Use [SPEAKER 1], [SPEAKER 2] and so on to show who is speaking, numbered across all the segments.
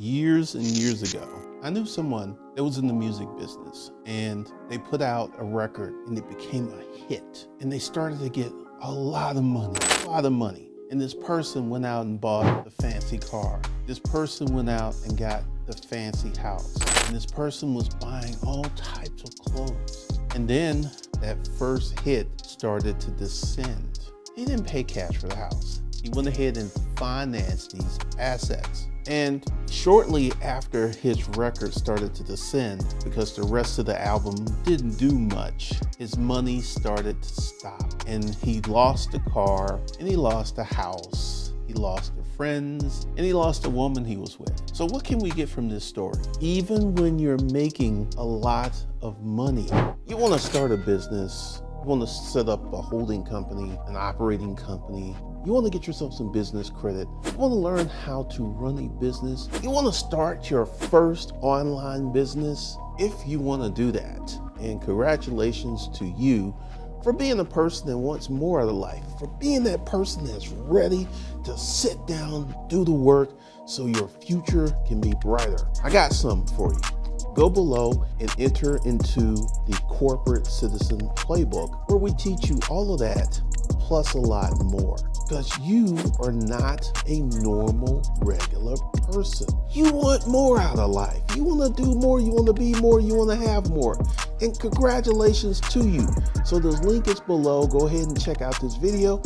[SPEAKER 1] Years and years ago, I knew someone that was in the music business, and they put out a record and it became a hit, and they started to get a lot of money. And this person went out and bought the fancy car. This person went out and got the fancy house. And this person was buying all types of clothes. And then that first hit started to descend. He didn't pay cash for the house. He went ahead and financed these assets. And shortly after his record started to descend, because the rest of the album didn't do much, his money started to stop. And he lost the car, and he lost the house, he lost the friends, and he lost the woman he was with. So what can we get from this story? Even when you're making a lot of money, you want to start a business, you want to set up a holding company, an operating company. You want to get yourself some business credit. You want to learn how to run a business. You want to start your first online business. If you want to do that, and congratulations to you for being a person that wants more out of life, for being that person that's ready to sit down, do the work so your future can be brighter. I got something for you. Go below and enter into the Corporate Citizen Playbook, where we teach you all of that, plus a lot more. Because you are not a normal, regular person. You want more out of life. You want to do more, you want to be more, you want to have more. And congratulations to you. So the link is below. Go ahead and check out this video.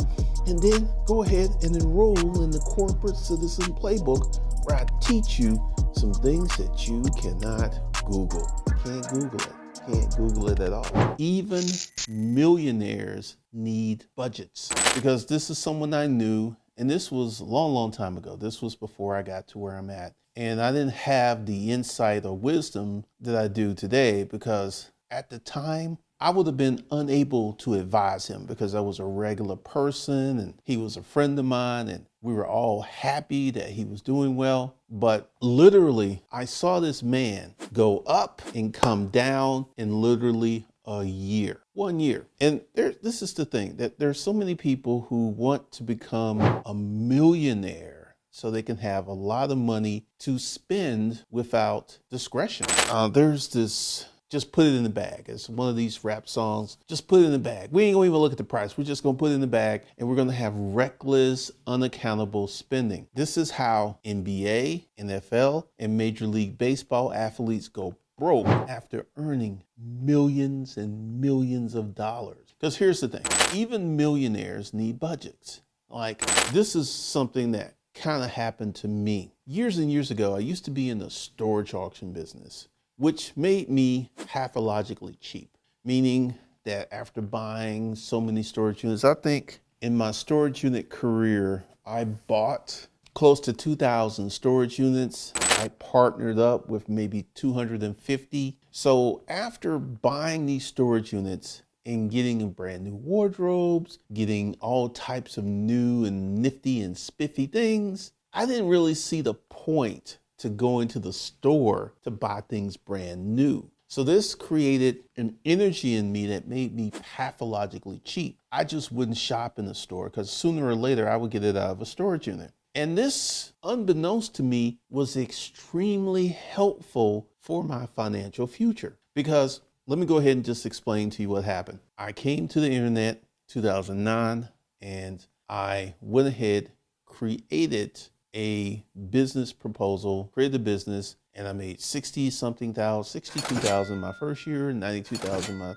[SPEAKER 1] And then go ahead and enroll in the Corporate Citizen Playbook, where I teach you some things that you cannot Google. Can't Google it. Can't Google it at all. Even millionaires need budgets, because this is someone I knew, and this was a long time ago. This was before I got to where I'm at. And I didn't have the insight or wisdom that I do today, because at the time I would have been unable to advise him, because I was a regular person and he was a friend of mine and we were all happy that he was doing well. But literally, I saw this man go up and come down in literally a year, 1 year. And this is the thing, that there's so many people who want to become a millionaire so they can have a lot of money to spend without discretion. There's this, just put it in the bag. It's one of these rap songs. Just put it in the bag. We ain't gonna even look at the price. We're just gonna put it in the bag, and we're gonna have reckless, unaccountable spending. This is how NBA, NFL, and Major League Baseball athletes go broke after earning millions and millions of dollars. Because here's the thing, even millionaires need budgets. Like, this is something that kind of happened to me. Years and years ago, I used to be in the storage auction business, which made me pathologically cheap, meaning that after buying so many storage units, I think in my storage unit career, I bought close to 2,000 storage units. I partnered up with maybe 250. So after buying these storage units and getting brand new wardrobes, getting all types of new and nifty and spiffy things, I didn't really see the point to go into the store to buy things brand new. So this created an energy in me that made me pathologically cheap. I just wouldn't shop in the store, because sooner or later I would get it out of a storage unit. And this, unbeknownst to me, was extremely helpful for my financial future. Because let me go ahead and just explain to you what happened. I came to the internet 2009, and I went ahead, created a business proposal, created a business, and I made 62,000 my first year, 92,000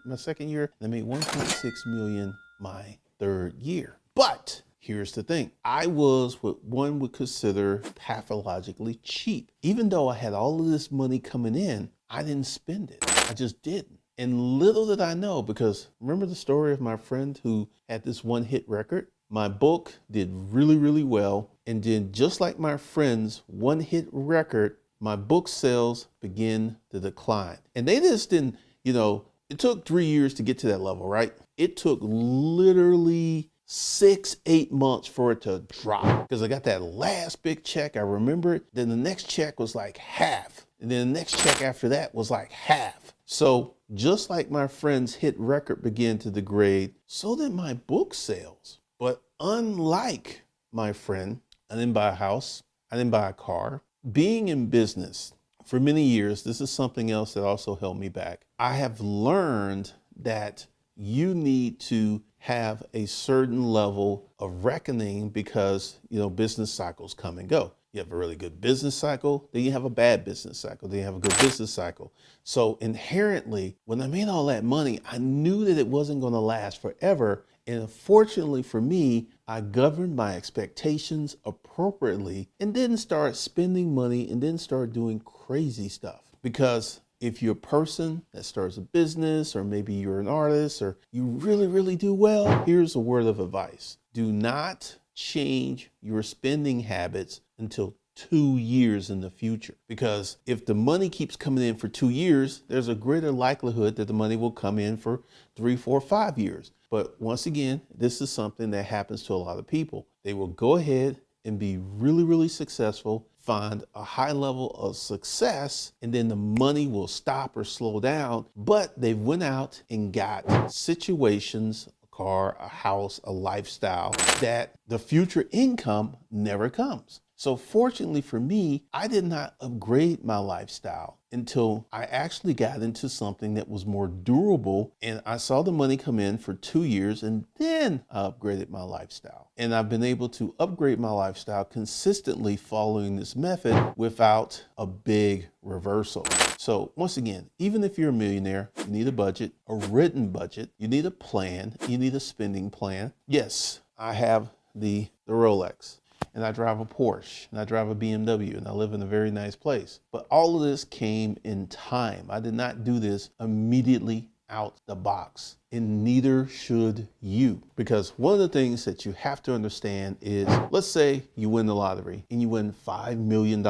[SPEAKER 1] my second year, and I made 1.6 million my third year. But here's the thing, I was what one would consider pathologically cheap. Even though I had all of this money coming in, I didn't spend it. I just didn't. And little did I know, because remember the story of my friend who had this one hit record? My book did really well. And then, just like my friend's one hit record, my book sales began to decline. And they just didn't, it took 3 years to get to that level, right? It took literally 6-8 months for it to drop, because I got that last big check. I remember it. Then the next check was like half. And then the next check after that was like half. So just like my friend's hit record began to degrade, so did my book sales. But unlike my friend, I didn't buy a house. I didn't buy a car. being in business for many years, this is something else that also held me back. I have learned that you need to have a certain level of reckoning because, business cycles come and go. You have a really good business cycle, then you have a bad business cycle, then you have a good business cycle. So inherently, when I made all that money, I knew that it wasn't going to last forever. And unfortunately for me, I governed my expectations appropriately and didn't start spending money and didn't start doing crazy stuff. Because if you're a person that starts a business, or maybe you're an artist, or you really, really do well, here's a word of advice. Do not change your spending habits until 2 years in the future. Because if the money keeps coming in for 2 years, there's a greater likelihood that the money will come in for 3, 4, 5 years. But once again, this is something that happens to a lot of people. They will go ahead and be really, really successful, find a high level of success, and then the money will stop or slow down. But they went out and got situations, a car, a house, a lifestyle that the future income never comes. So fortunately for me, I did not upgrade my lifestyle until I actually got into something that was more durable, and I saw the money come in for 2 years, and then I upgraded my lifestyle. And I've been able to upgrade my lifestyle consistently following this method without a big reversal. So once again, even if you're a millionaire, you need a budget, a written budget, you need a plan, you need a spending plan. Yes, I have the Rolex, and I drive a Porsche, and I drive a BMW, and I live in a very nice place. But all of this came in time. I did not do this immediately out the box, and neither should you. Because one of the things that you have to understand is, let's say you win the lottery and you win $5 million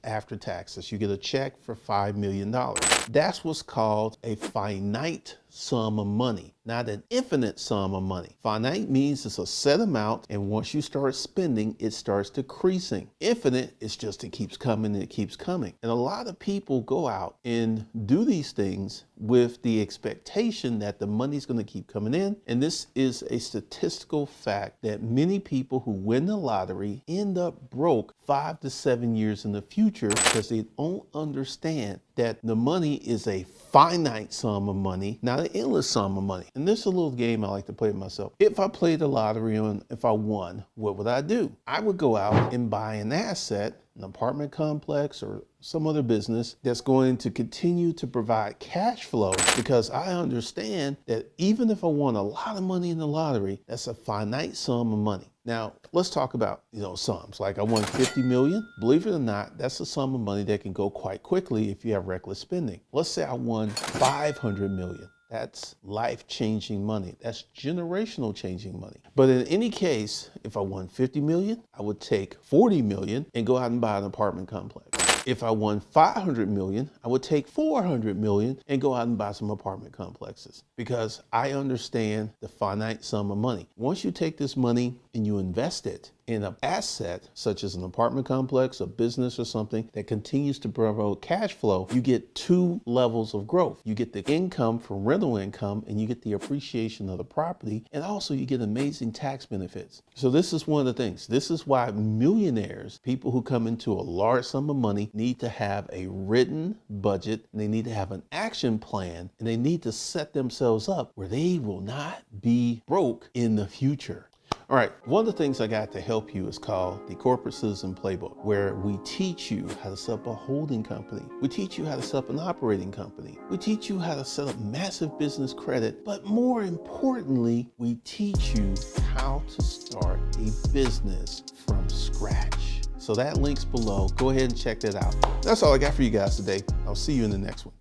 [SPEAKER 1] after taxes. You get a check for $5 million. That's what's called a finite sum of money, not an infinite sum of money. Finite means it's a set amount, and once you start spending, it starts decreasing. Infinite is just it keeps coming and it keeps coming. And a lot of people go out and do these things with the expectation that the money's going to keep coming in. And this is a statistical fact that many people who win the lottery end up broke 5 to 7 years in the future because they don't understand that the money is a finite sum of money, not an endless sum of money. And this is a little game I like to play with myself. If I played the lottery and if I won, what would I do? I would go out and buy an asset, an apartment complex or some other business that's going to continue to provide cash flow, because I understand that even if I won a lot of money in the lottery, that's a finite sum of money. Now, let's talk about, sums. Like I won 50 million. Believe it or not, that's a sum of money that can go quite quickly if you have reckless spending. Let's say I won 500 million. That's life-changing money. That's generational changing money. But in any case, if I won 50 million, I would take 40 million and go out and buy an apartment complex. If I won 500 million, I would take 400 million and go out and buy some apartment complexes, because I understand the finite sum of money. Once you take this money and you invest it in an asset such as an apartment complex, a business or something that continues to provide cash flow, you get 2 levels of growth. You get the income from rental income, and you get the appreciation of the property, and also you get amazing tax benefits. So this is one of the things. This is why millionaires, people who come into a large sum of money, need to have a written budget, and they need to have an action plan, and they need to set themselves up where they will not be broke in the future. All right, one of the things I got to help you is called the Corporate Citizen Playbook, where we teach you how to set up a holding company. We teach you how to set up an operating company. We teach you how to set up massive business credit. But more importantly, we teach you how to start a business from scratch. So that link's below. Go ahead and check that out. That's all I got for you guys today. I'll see you in the next one.